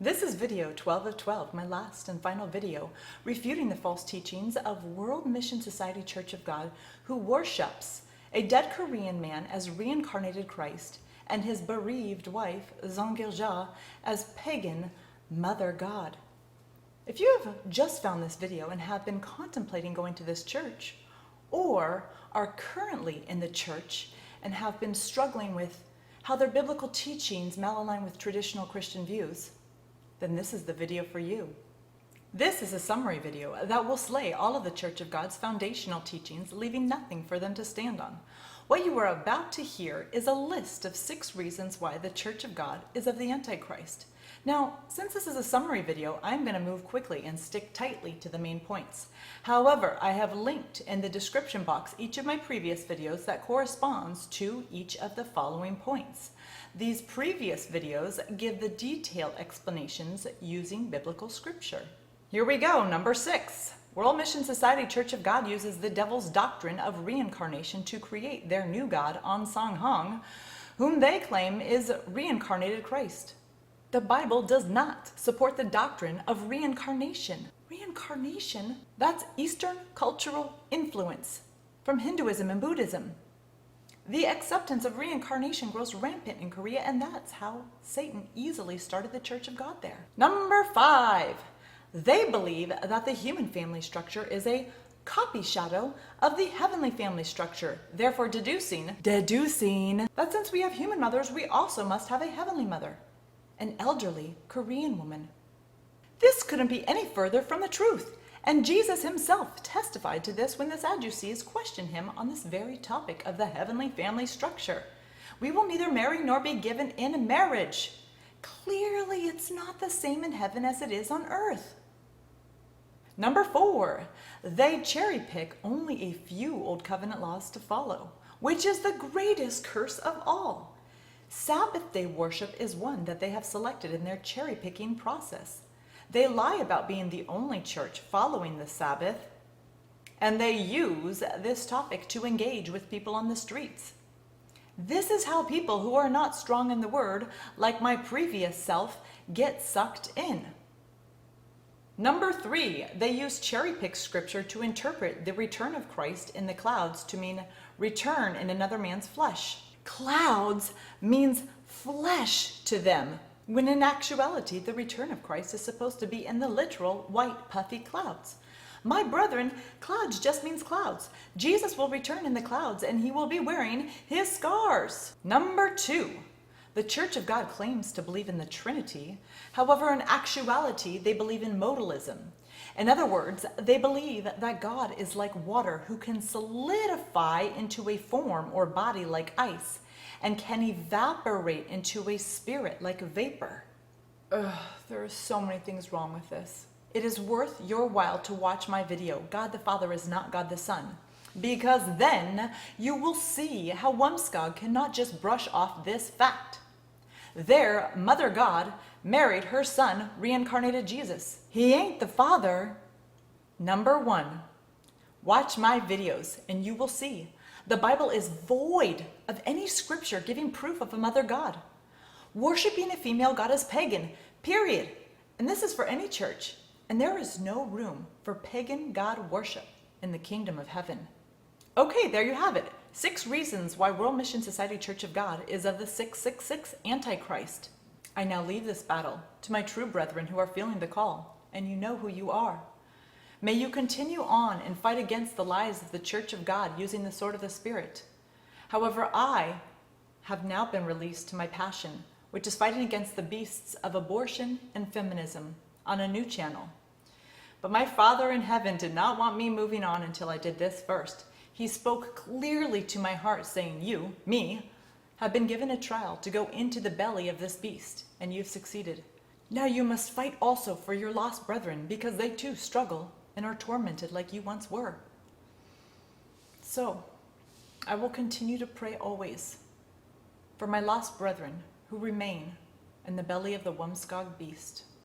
This is video 12 of 12, my last and final video, refuting the false teachings of World Mission Society Church of God, who worships a dead Korean man as reincarnated Christ and his bereaved wife, Zahng-Gil, as pagan Mother God. If you have just found this video and have been contemplating going to this church, or are currently in the church and have been struggling with how their biblical teachings malalign with traditional Christian views, then this is the video for you. This is a summary video that will slay all of the Church of God's foundational teachings, leaving nothing for them to stand on. What you are about to hear is a list of 6 reasons why the Church of God is of the Antichrist. Now, since this is a summary video, I'm going to move quickly and stick tightly to the main points. However, I have linked in the description box each of my previous videos that corresponds to each of the following points. These previous videos give the detailed explanations using biblical scripture. Here we go, number 6. World Mission Society Church of God uses the devil's doctrine of reincarnation to create their new god, Ahn-Sahng, whom they claim is reincarnated Christ. The Bible does not support the doctrine of reincarnation. Reincarnation? That's Eastern cultural influence from Hinduism and Buddhism. The acceptance of reincarnation grows rampant in Korea, and that's how Satan easily started the Church of God there. Number 5. They believe that the human family structure is a copy shadow of the heavenly family structure, therefore deducing that since we have human mothers, we also must have a heavenly mother, an elderly Korean woman. This couldn't be any further from the truth, and Jesus himself testified to this when the Sadducees questioned him on this very topic of the heavenly family structure. We will neither marry nor be given in marriage. Clearly, it's not the same in heaven as it is on earth. Number 4, they cherry pick only a few Old Covenant laws to follow, which is the greatest curse of all. Sabbath day worship is one that they have selected in their cherry picking process. They lie about being the only church following the Sabbath, and they use this topic to engage with people on the streets. This is how people who are not strong in the word, like my previous self, get sucked in. Number 3, they use cherry-pick scripture to interpret the return of Christ in the clouds to mean return in another man's flesh. Clouds means flesh to them, when in actuality the return of Christ is supposed to be in the literal white puffy clouds. My brethren, clouds just means clouds. Jesus will return in the clouds and he will be wearing his scars. Number 2, the Church of God claims to believe in the Trinity. However, in actuality, they believe in modalism. In other words, they believe that God is like water who can solidify into a form or body like ice and can evaporate into a spirit like vapor. There are so many things wrong with this. It is worth your while to watch my video, God the Father is not God the Son, because then you will see how WMSCOG cannot just brush off this fact. Their Mother God married her son, reincarnated Jesus. He ain't the Father. Number 1, watch my videos and you will see the Bible is void of any scripture giving proof of a mother God. Worshipping a female God is pagan, period. And this is for any church. And there is no room for pagan God worship in the kingdom of heaven. Okay, there you have it. 6 reasons why World Mission Society Church of God is of the 666 Antichrist. I now leave this battle to my true brethren who are feeling the call, and you know who you are. May you continue on and fight against the lies of the Church of God using the sword of the Spirit. However, I have now been released to my passion, which is fighting against the beasts of abortion and feminism on a new channel. But my Father in heaven did not want me moving on until I did this first. He spoke clearly to my heart saying, you, me, have been given a trial to go into the belly of this beast, and you've succeeded. Now you must fight also for your lost brethren, because they too struggle and are tormented like you once were. So, I will continue to pray always for my lost brethren who remain in the belly of the WMSCOG beast.